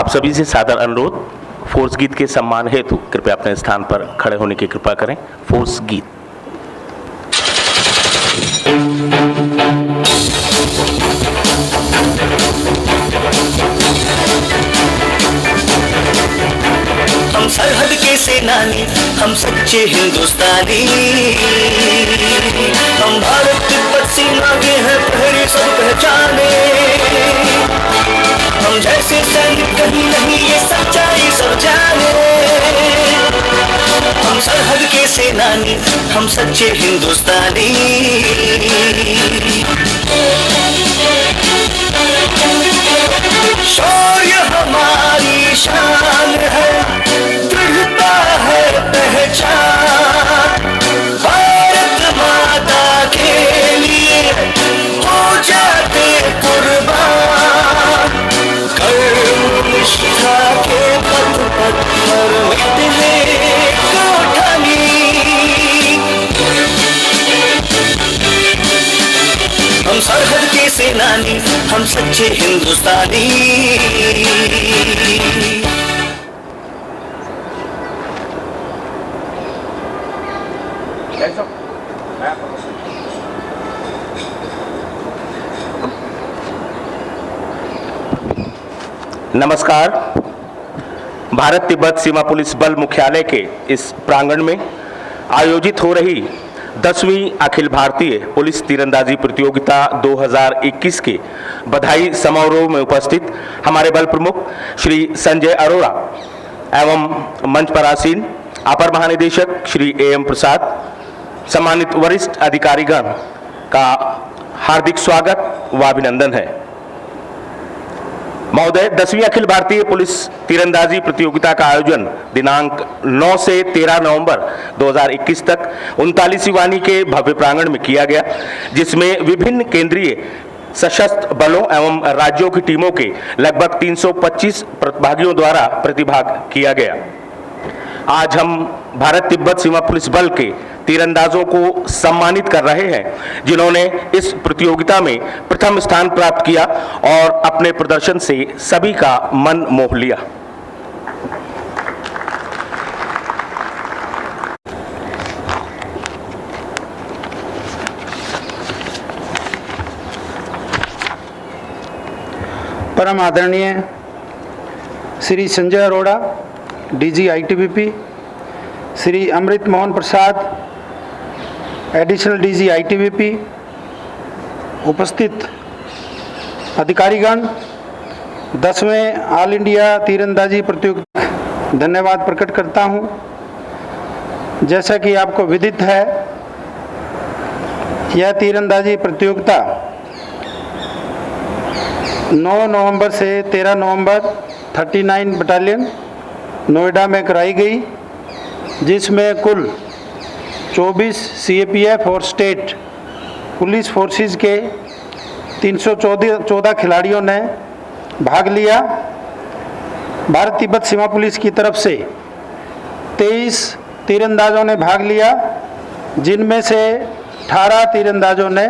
आप सभी से सादर अनुरोध, फोर्स गीत के सम्मान हेतु कृपया अपने स्थान पर खड़े होने की कृपा करें। फोर्स गीत। हम सरहद के सेनानी, हम सच्चे हिंदुस्तानी, हम भारत तिब्बत सीमा के हैं प्रहरी सब पहचाने। हम जैसे सैनिक कहीं नहीं, ये सच्चाई सब जाने। हम सरहद के सेनानी, हम सच्चे हिंदुस्तानी। शौर्य हमारी शान है, दृढ़ता है पहचान। भारत माता के लिए हो जाते कुर्बान। कर्म निष्ठा के पथ पर मिटने को ठानी। हम सरहद के सेनानी, हम सच्चे हिंदुस्तानी। नमस्कार। भारत तिब्बत सीमा पुलिस बल मुख्यालय के इस प्रांगण में आयोजित हो रही 10वीं अखिल भारतीय पुलिस तीरंदाजी प्रतियोगिता 2021 के बधाई समारोह में उपस्थित हमारे बल प्रमुख श्री संजय अरोड़ा एवं मंच पर आसीन अपर महानिदेशक श्री AM प्रसाद, सम्मानित वरिष्ठ अधिकारीगण का हार्दिक स्वागत व अभिनंदन है। महोदय, 10वीं अखिल भारतीय पुलिस तीरंदाजी प्रतियोगिता का आयोजन दिनांक 9 से 13 नवंबर 2021 तक 39वीं वानी के भव्य प्रांगण में किया गया, जिसमें विभिन्न केंद्रीय सशस्त्र बलों एवं राज्यों की टीमों के लगभग 325 प्रतिभागियों द्वारा प्रतिभाग किया गया। आज हम भारत तिब्बत सीमा पुलिस बल के तीरंदाजों को सम्मानित कर रहे हैं, जिन्होंने इस प्रतियोगिता में प्रथम स्थान प्राप्त किया और अपने प्रदर्शन से सभी का मन मोह लिया। परम आदरणीय Shri Sanjay Arora, DG ITBP, Shri Amrit Mohan Prasad, additional DG ITBP, उपस्थित अधिकारीगण, 10वें ऑल इंडिया तीरंदाजी प्रतियोगिता धन्यवाद प्रकट करता हूं। जैसा कि आपको विदित है, यह तीरंदाजी प्रतियोगिता 9 नवंबर से 13 नवंबर 39 बटालियन नोएडा में कराई गई, जिसमें कुल 24 CAPF और स्टेट पुलिस फोर्सेस के 314 खिलाड़ियों ने भाग लिया। भारत तिब्बत सीमा पुलिस की तरफ से 23 तीरंदाजों ने भाग लिया, जिनमें से 18 तीरंदाजों ने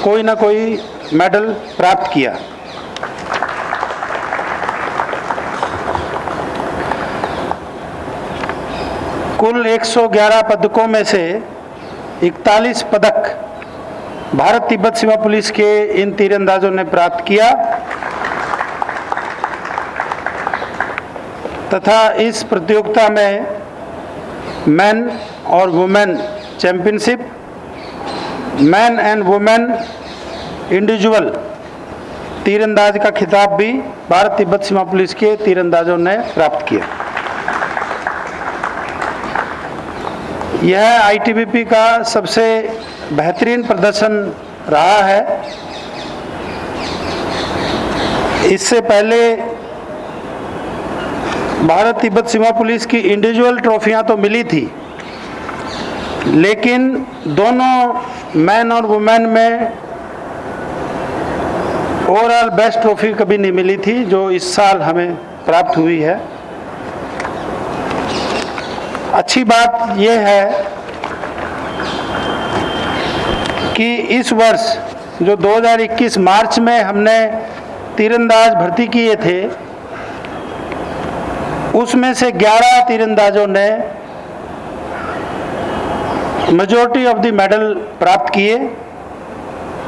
कोई ना कोई मेडल प्राप्त किया। कुल 111 पदकों में से 41 पदक भारत तिब्बत सीमा पुलिस के इन तीरंदाजों ने प्राप्त किया तथा इस प्रतियोगिता में मैन और women championship, man and women individual तीरंदाज का खिताब भी भारत तिब्बत सीमा पुलिस के तीरंदाजों ने प्राप्त किया। यह ITBP का सबसे बेहतरीन प्रदर्शन रहा है। इससे पहले भारत तिब्बत सीमा पुलिस की इंडिविजुअल ट्रॉफियां तो मिली थी, लेकिन दोनों मैन और वुमेन में ओवरऑल बेस्ट ट्रॉफी कभी नहीं मिली थी, जो इस साल हमें प्राप्त हुई है। अच्छी बात यह है कि इस वर्ष जो 2021 मार्च में हमने तीरंदाज भर्ती किए थे, उसमें से 11 तीरंदाजों ने मेजॉरिटी ऑफ द मेडल प्राप्त किए।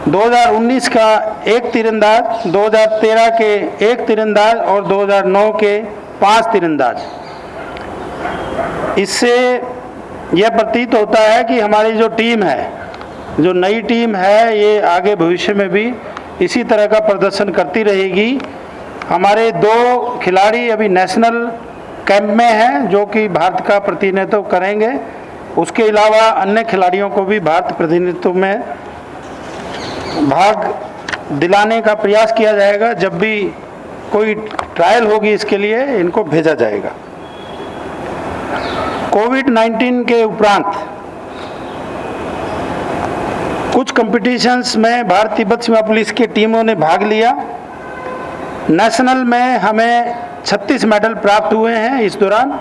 2019 का एक तीरंदाज, 2013 के एक तीरंदाज और 2009 के 5 तीरंदाज। इससे यह प्रतीत होता है कि हमारी जो टीम है, जो नई टीम है, ये आगे भविष्य में भी इसी तरह का प्रदर्शन करती रहेगी। हमारे 2 खिलाड़ी अभी नेशनल कैंप में हैं जो कि भारत का प्रतिनिधित्व करेंगे। उसके अलावा अन्य खिलाड़ियों को भी भारत प्रतिनिधित्व में भाग दिलाने का प्रयास किया जाएगा। जब भी कोई ट्रायल होगी इसके लिए इनको भेजा जाएगा। कोविड-19 के उपरांत कुछ कंपटीशंस में भारत तिब्बत सीमा पुलिस की टीमों ने भाग लिया। नेशनल में हमें 36 मेडल प्राप्त हुए हैं इस दौरान।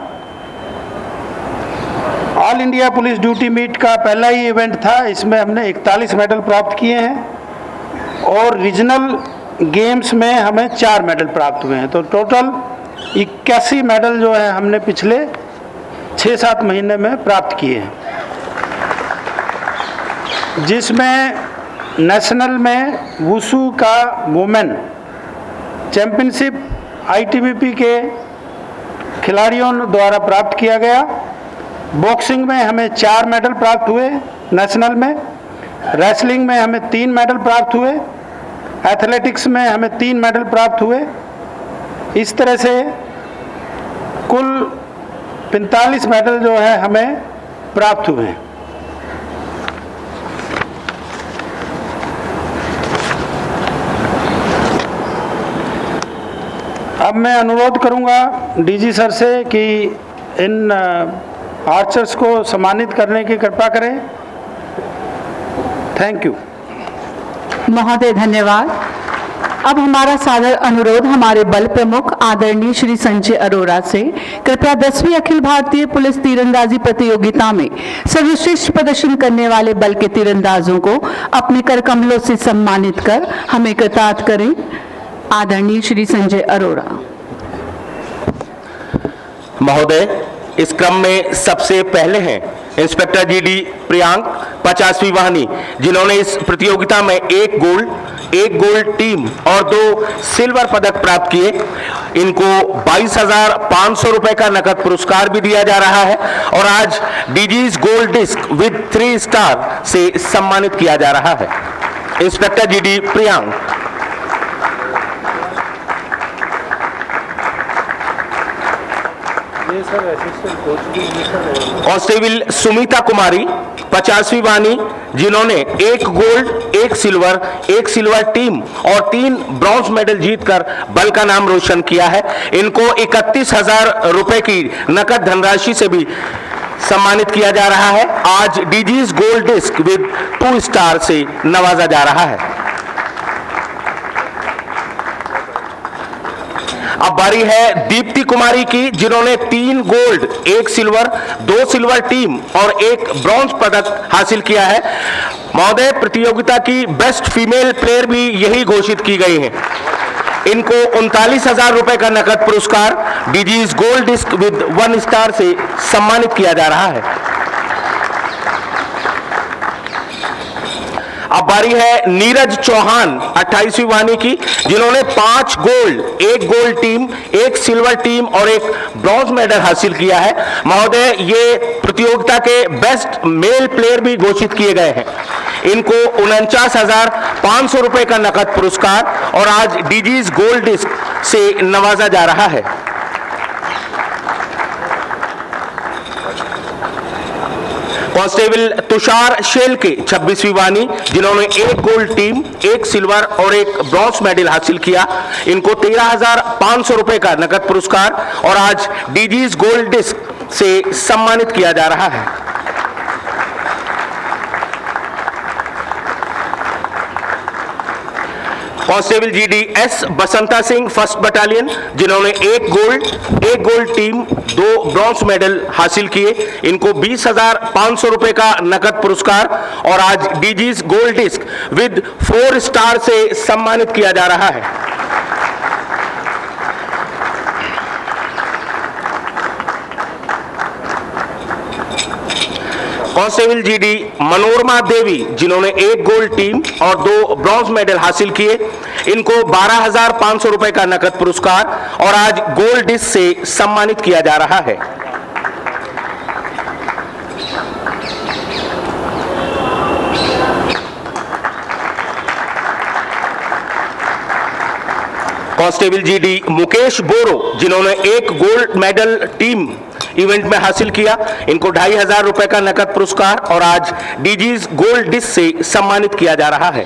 All India police duty meet का पहला ही इवेंट था, इसमें हमने 41 मेडल प्राप्त किए हैं और रीजनल गेम्स में हमें 4 मेडल प्राप्त हुए हैं। तो टोटल 81 मेडल जो है हमने पिछले 6-7 महीने में प्राप्त किए हैं, जिसमें नेशनल में वुशु का वुमेन चैंपियनशिप आईटीबीपी के खिलाड़ियों द्वारा प्राप्त किया गया। बॉक्सिंग में हमें 4 मेडल प्राप्त हुए नेशनल में। रेसलिंग में हमें 3 मेडल प्राप्त हुए। एथलेटिक्स में हमें 3 मेडल प्राप्त हुए। इस तरह से कुल 45 मेडल जो है हमें प्राप्त हुए हैं। अब मैं अनुरोध करूंगा डीजी सर से कि इन आर्चर्स को सम्मानित करने की कृपा करें। Thank you. महोदय धन्यवाद। अब हमारा सादर अनुरोध हमारे बल प्रमुख आदरणीय श्री संजय अरोड़ा से कृपया 10वीं अखिल भारतीय पुलिस तीरंदाजी प्रतियोगिता में सर्वश्रेष्ठ प्रदर्शन करने वाले बल के तीरंदाजों को अपने कर कमलों से सम्मानित कर हमें कृतार्थ करें। आदरणीय श्री संजय अरोड़ा महोदय, इस क्रम में सबसे पहले हैं इंस्पेक्टर जीडी प्रियांक 50वीं वाहिनी, जिन्होंने इस प्रतियोगिता में 1 गोल्ड टीम और 2 सिल्वर पदक प्राप्त किए। इनको 22,500 रुपए का नकद पुरस्कार भी दिया जा रहा है और आज DG's gold disc with 3 star से सम्मानित किया जा रहा है। Inspector GD Priyank. Constable Sumita Kumari 50वीं वाहिनी, जिन्होंने 1 गोल्ड, 1 सिल्वर टीम और 3 ब्रॉन्ज मेडल जीतकर बल का नाम रोशन किया है। इनको 31,000 रुपए की नकद धनराशि से भी सम्मानित किया जा रहा है। आज DG's gold disc with 2 star से नवाजा जा रहा है। अब बारी है दीप्ति कुमारी की, जिन्होंने 3 गोल्ड, 1 सिल्वर, 2 सिल्वर टीम और 1 ब्रॉन्ज पदक हासिल किया है। महोदय, प्रतियोगिता की बेस्ट फीमेल प्लेयर भी यही घोषित की गई है। इनको 39,000 रुपए का नकद पुरस्कार DG's gold disc with 1 star से सम्मानित किया जा रहा है। अब बारी है नीरज चौहान 28वीं वाहिनी की, जिन्होंने 5 gold, 1 gold team, 1 silver team और 1 ब्रॉन्ज मेडल हासिल किया है। महोदय, ये प्रतियोगिता के बेस्ट मेल प्लेयर भी घोषित किए गए हैं। इनको 49,500 रुपए का नकद पुरस्कार और आज डीजीज गोल्ड डिस्क से नवाजा जा रहा है। कांस्टेबल तुषार शेलके 26वीं वाहिनी, जिन्होंने 1 गोल्ड टीम, 1 सिल्वर और 1 ब्रॉन्ज मेडल हासिल किया। इनको 13,500 रुपए का नकद पुरस्कार और आज डीजीज गोल्ड डिस्क से सम्मानित किया जा रहा है। Constable GD S Basanta Singh 1st battalion, जिन्होंने 1 गोल्ड टीम, 2 ब्रॉन्ज मेडल हासिल किए। इनको 20,500 रुपए का नकद पुरस्कार और आज DG's gold disc with 4 star से सम्मानित किया जा रहा है। कांस्टेबल जीडी मनोरमा देवी जिन्होंने 1 गोल्ड टीम और 2 ब्रॉन्ज मेडल हासिल किए, इनको 12,500 रुपए का नकद पुरस्कार और आज गोल्ड डिस्क से सम्मानित किया जा रहा है। कांस्टेबल जीडी मुकेश बोरो जिन्होंने 1 गोल्ड मेडल टीम इवेंट में हासिल किया, इनको 2,500 रुपए का नकद पुरस्कार और आज डीजीज गोल्ड डिस्क से सम्मानित किया जा रहा है।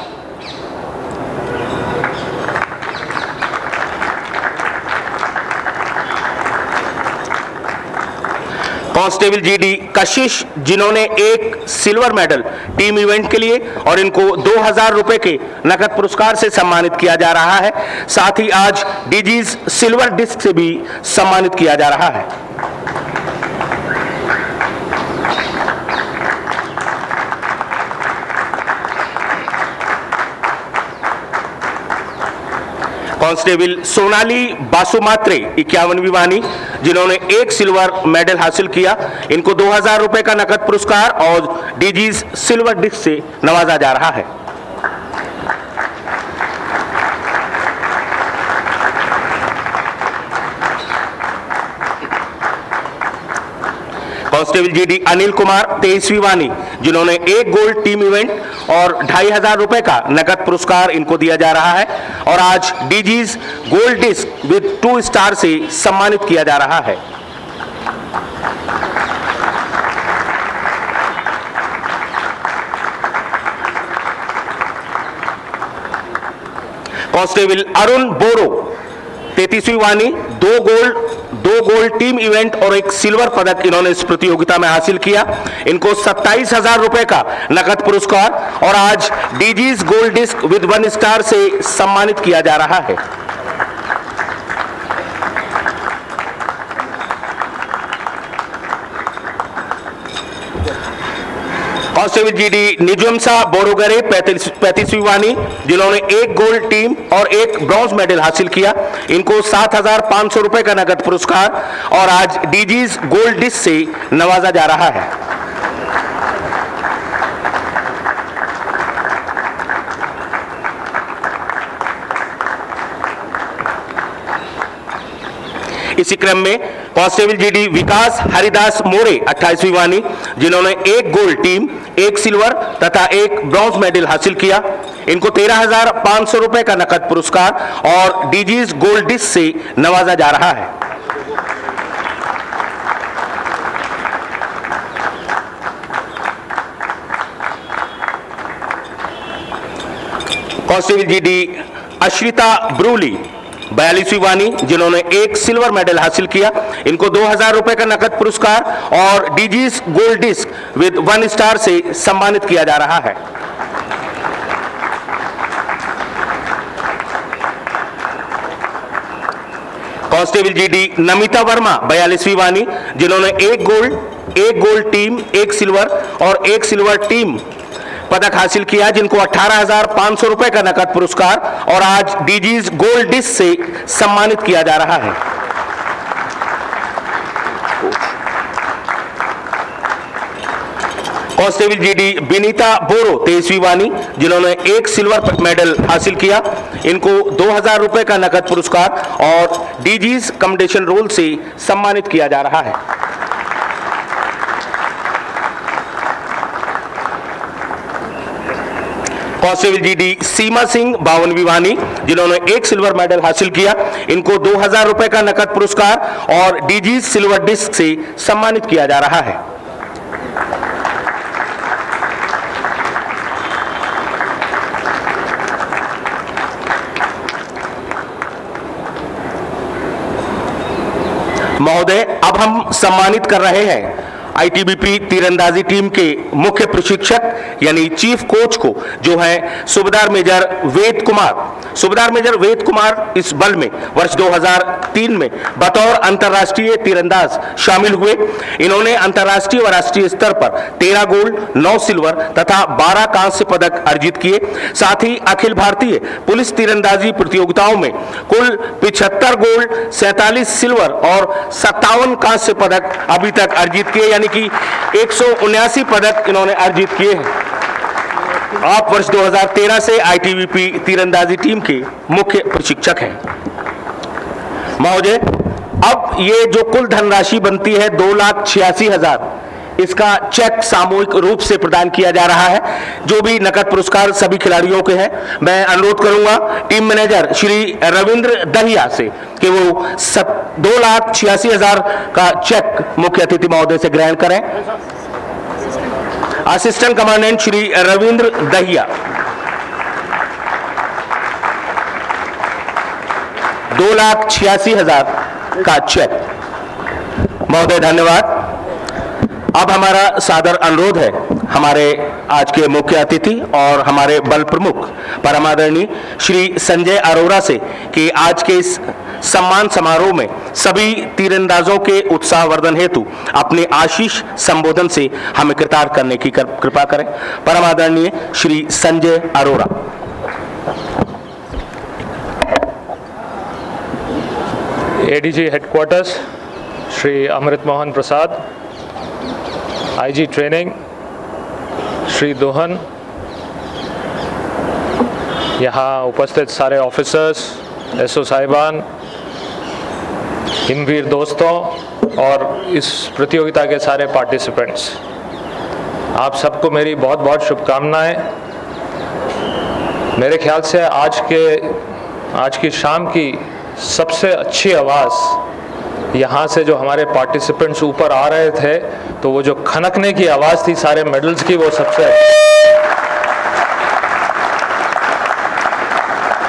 कांस्टेबल जीडी कशिश जिन्होंने 1 सिल्वर मेडल टीम इवेंट के लिए और इनको 2,000 रुपए के नकद पुरस्कार से सम्मानित किया जा रहा है। साथ ही आज डीजीज सिल्वर डिस्क से भी सम्मानित किया जा रहा है। कांस्टेबल सोनाली बासुमात्रे 51वीं वानी जिन्होंने 1 सिल्वर मेडल हासिल किया, इनको 2,000 रुपए का नकद पुरस्कार और डीजीज सिल्वर डिस्क से नवाजा जा रहा है। कांस्टेबल जीडी अनिल कुमार 23वीं वानी जिन्होंने 1 गोल्ड टीम इवेंट और 2,500 रुपए का नकद पुरस्कार इनको दिया जा रहा है और आज DG's gold disc with 2 star से सम्मानित किया जा रहा है। कांस्टेबल अरुण बोरो 33वीं वानी 2 गोल्ड टीम इवेंट और 1 सिल्वर पदक इन्होंने इस प्रतियोगिता में हासिल किया, इनको 27,000 रुपए का नकद पुरस्कार और आज DG's gold disc with 1 star से सम्मानित किया जा रहा है। कांस्टेबल जीडी निजुमसा बोरोगरे 35वीं वानी जिन्होंने 1 गोल्ड टीम और 1 ब्रॉन्ज मेडल हासिल किया, इनको 7,500 रुपए का नकद पुरस्कार और आज डीजीज गोल्ड डिस्क से नवाजा जा रहा है। इसी क्रम में कांस्टेबल जीडी विकास हरिदास मोरे 28वीं वानी जिन्होंने 1 गोल्ड टीम 1 सिल्वर तथा 1 ब्रॉन्ज मेडल हासिल किया, इनको 13,500 रुपए का नकद पुरस्कार और डीजीज गोल्ड डिस्क से नवाजा जा रहा है। कांस्टेबल जीडी अश्रिता ब्रूली 42वीं वानी जिन्होंने 1 सिल्वर मेडल हासिल किया, इनको 2,000 रुपए का नकद पुरस्कार और DG's gold disc with 1 star से सम्मानित किया जा रहा है। कांस्टेबल जीडी नमिता वर्मा 42वीं वानी जिन्होंने 1 गोल्ड टीम 1 सिल्वर और 1 सिल्वर टीम पदक हासिल किया, जिनको 18,500 रुपए का नकद पुरस्कार और आज डीजीज गोल्ड डिस्क से सम्मानित किया जा रहा है। कांस्टेबल जीडी बिनीता बोरो 23वीं वानी जिन्होंने 1 सिल्वर मेडल हासिल किया, इनको 2,000 रुपए का नकद पुरस्कार और डीजीज कमेंडेशन रोल से सम्मानित किया जा रहा है। कांस्टेबल जीडी सीमा सिंह 52वीं वानी जिन्होंने 1 सिल्वर मेडल हासिल किया, इनको 2,000 रुपए का नकद पुरस्कार और डीजीज सिल्वर डिस्क से सम्मानित किया जा रहा है। महोदय, अब हम सम्मानित कर रहे हैं आईटीबीपी तीरंदाजी टीम के मुख्य प्रशिक्षक यानी चीफ कोच को, जो है सूबेदार मेजर वेद कुमार। सूबेदार मेजर वेद कुमार इस बल में वर्ष 2003 में बतौर अंतर्राष्ट्रीय तीरंदाज शामिल हुए। इन्होंने अंतर्राष्ट्रीय व राष्ट्रीय स्तर पर 13 गोल्ड, 9 सिल्वर तथा 12 कांस्य पदक अर्जित किए। साथ ही अखिल भारतीय पुलिस तीरंदाजी प्रतियोगिताओं में कुल 75 गोल्ड, 47 सिल्वर और 57 कांस्य पदक अभी तक अर्जित किए, यानी यानी कि 179 पदक इन्होंने अर्जित किए हैं। आप वर्ष 2013 से आईटीबीपी तीरंदाजी टीम के मुख्य प्रशिक्षक हैं। महोदय, अब ये जो कुल धनराशि बनती है 2,86,000, इसका चेक सामूहिक रूप से प्रदान किया जा रहा है। जो भी नकद पुरस्कार सभी खिलाड़ियों के हैं, मैं अनुरोध करूंगा टीम मैनेजर श्री रविंद्र दहिया से कि वो 2,86,000 का चेक मुख्य अतिथि महोदय से ग्रहण करें। असिस्टेंट कमांडेंट श्री रविंद्र दहिया 2,86,000 का चेक। महोदय धन्यवाद। अब हमारा सादर अनुरोध है हमारे आज के मुख्य अतिथि और हमारे बल प्रमुख परमादरणीय श्री संजय अरोरा से कि आज के इस सम्मान समारोह में सभी तीरंदाजों के उत्साहवर्धन हेतु अपने आशीष संबोधन से हमें कृतार्थ करने की कृपा करें। परमादरणीय Shri Sanjay Arora. ADG headquarters Shri Amrit Mohan Prasad, IG training Shri दोहन, यहाँ उपस्थित सारे ऑफिसर्स, एसओ साहिबान, हिमवीर दोस्तों और इस प्रतियोगिता के सारे पार्टिसिपेंट्स, आप सबको मेरी बहुत बहुत शुभकामनाएं। मेरे ख्याल से आज की शाम की सबसे अच्छी आवाज़ यहाँ से जो हमारे पार्टिसिपेंट्स ऊपर आ रहे थे, तो वो जो खनकने की आवाज़ थी सारे मेडल्स की, वो सबसे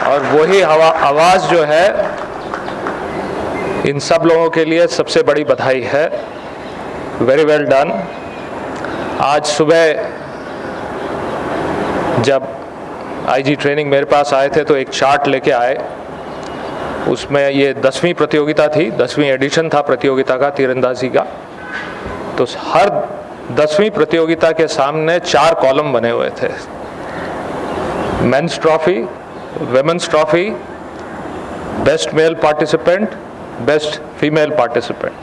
और वही आवाज़ जो है इन सब लोगों के लिए सबसे बड़ी बधाई है। Very well done. आज सुबह जब आईजी ट्रेनिंग मेरे पास आए थे तो एक चार्ट लेके आए, उसमें ये 10वीं प्रतियोगिता थी, 10वीं एडिशन था प्रतियोगिता का तीरंदाजी का। तो हर 10वीं प्रतियोगिता के सामने 4 कॉलम बने हुए थे, men's trophy, women's trophy, best male participant, best female participant.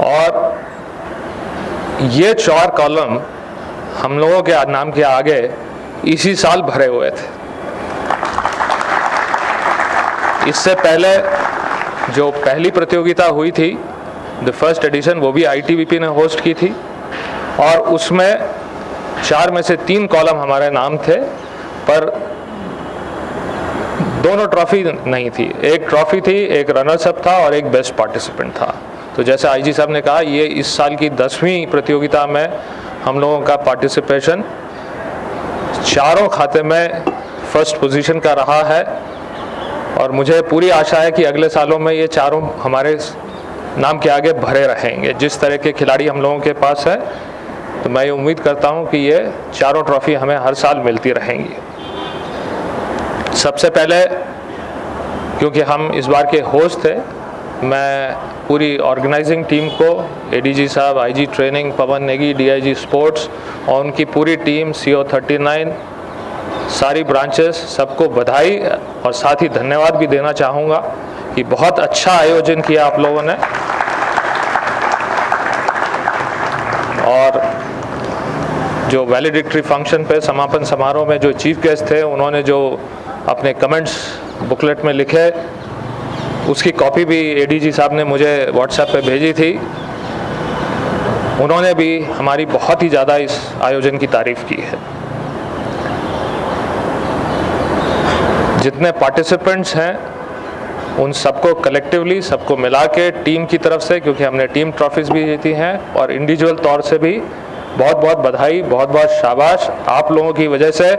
और ये 4 कॉलम हम लोगों के नाम के आगे इसी साल भरे हुए थे। इससे पहले जो पहली प्रतियोगिता हुई थी, द फर्स्ट एडिशन, वो भी आईटीबीपी ने होस्ट की थी और उसमें 4 में से 3 कॉलम हमारे नाम थे, पर दोनों ट्रॉफी नहीं थी। एक ट्रॉफी थी, एक रनर्स अप था और एक बेस्ट पार्टिसिपेंट था। तो जैसे आईजी साहब ने कहा, ये इस साल की 10वीं प्रतियोगिता में हम लोगों का पार्टिसिपेशन चारों खाते में फर्स्ट पोजीशन का रहा है और मुझे पूरी आशा है कि अगले सालों में ये चारों हमारे नाम के आगे भरे रहेंगे। जिस तरह के खिलाड़ी हम लोगों के पास है, तो मैं ये उम्मीद करता हूँ कि ये चारों ट्रॉफी हमें हर साल मिलती रहेंगी। सबसे पहले, क्योंकि हम इस बार के होस्ट थे, मैं पूरी ऑर्गेनाइजिंग टीम को, एडीजी साहब, आईजी ट्रेनिंग पवन नेगी, डीआईजी स्पोर्ट्स और उनकी पूरी टीम, CO 39, सारी ब्रांचेस, सबको बधाई और साथ ही धन्यवाद भी देना चाहूँगा कि बहुत अच्छा आयोजन किया आप लोगों ने। और जो वैलिडिक्टरी फंक्शन पे समापन समारोह में जो चीफ गेस्ट थे, उन्होंने जो अपने कमेंट्स बुकलेट में लिखे, उसकी कॉपी भी एडीजी साहब ने मुझे व्हाट्सएप पे भेजी थी। उन्होंने भी हमारी बहुत ही ज़्यादा इस आयोजन की तारीफ़ की है। जितने पार्टिसिपेंट्स हैं उन सबको कलेक्टिवली, सबको मिला के टीम की तरफ से, क्योंकि हमने टीम ट्रॉफीज़ भी जीती हैं, और इंडिविजुअल तौर से भी बहुत बहुत बधाई, बहुत बहुत शाबाश। आप लोगों की वजह से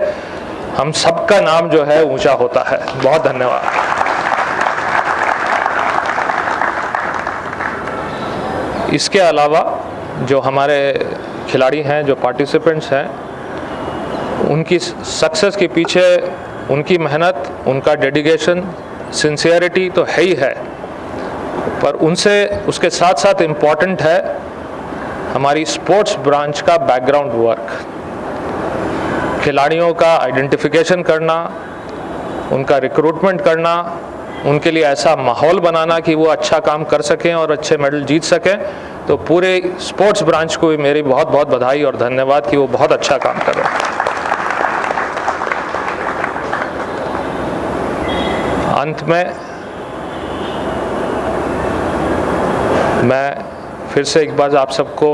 हम सबका नाम जो है ऊंचा होता है। बहुत धन्यवाद। इसके अलावा जो हमारे खिलाड़ी हैं, जो पार्टिसिपेंट्स हैं, उनकी सक्सेस के पीछे उनकी मेहनत, उनका डेडिकेशन, सिंसियरिटी तो है ही है, पर उनसे उसके साथ साथ इम्पॉर्टेंट है हमारी स्पोर्ट्स ब्रांच का बैकग्राउंड वर्क। खिलाड़ियों का आइडेंटिफिकेशन करना, उनका रिक्रूटमेंट करना, उनके लिए ऐसा माहौल बनाना कि वो अच्छा काम कर सकें और अच्छे मेडल जीत सकें, तो पूरे स्पोर्ट्स ब्रांच को भी मेरी बहुत बहुत बधाई और धन्यवाद कि वो बहुत अच्छा काम कर रहे हैं। अंत में मैं फिर से एक बार आप सबको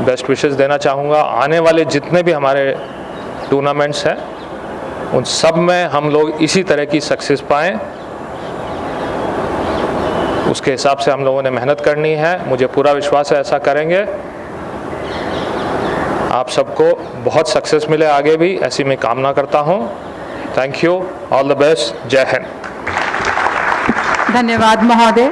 बेस्ट विशेस देना चाहूँगा। आने वाले जितने भी हमारे टूर्नामेंट्स हैं उन सब में हम लोग इसी तरह की सक्सेस पाएँ, उसके हिसाब से हम लोगों ने मेहनत करनी है। मुझे पूरा विश्वास है ऐसा करेंगे। आप सबको बहुत सक्सेस मिले आगे भी, ऐसी मैं कामना करता हूँ। Thank you, all the best, जय हिंद। धन्यवाद महोदय।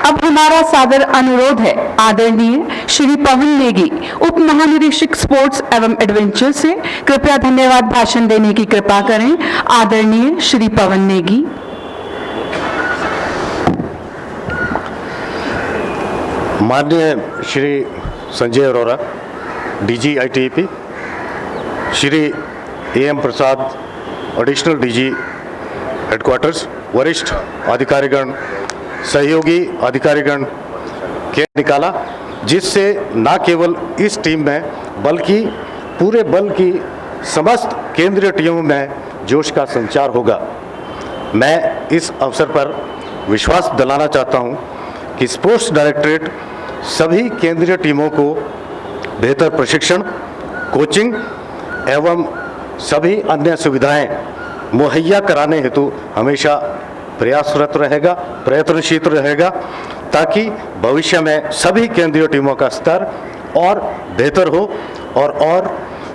अब हमारा सादर अनुरोध है आदरणीय श्री पवन नेगी, उप महानिरीक्षक स्पोर्ट्स एवं एडवेंचर से कृपया धन्यवाद भाषण देने की कृपा करें। आदरणीय श्री पवन नेगी। माननीय Shri Sanjay Arora, DG ITEP, Shri AM Prasad, additional DG headquarters, वरिष्ठ अधिकारीगण, सहयोगी अधिकारीगण के निकाला, जिससे न केवल इस टीम में बल्कि पूरे बल की समस्त केंद्रीय टीमों में जोश का संचार होगा। मैं इस अवसर पर विश्वास दिलाना चाहता हूं कि स्पोर्ट्स डायरेक्टरेट सभी केंद्रीय टीमों को बेहतर प्रशिक्षण, कोचिंग एवं सभी अन्य सुविधाएं मुहैया कराने हेतु हमेशा प्रयासरत रहेगा, प्रयत्नशील रहेगा, ताकि भविष्य में सभी केंद्रीय टीमों का स्तर और बेहतर हो और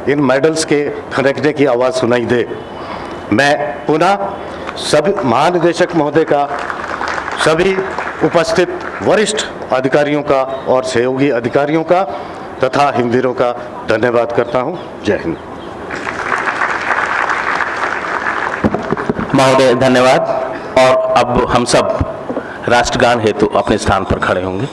इन मेडल्स के खनकने की आवाज़ सुनाई दे। मैं पुनः सभी महानिदेशक महोदय का, सभी उपस्थित वरिष्ठ अधिकारियों का और सहयोगी अधिकारियों का तथा हिमवीरों का धन्यवाद करता हूं। जय हिंद। महोदय धन्यवाद। और अब हम सब राष्ट्रगान हेतु अपने स्थान पर खड़े होंगे।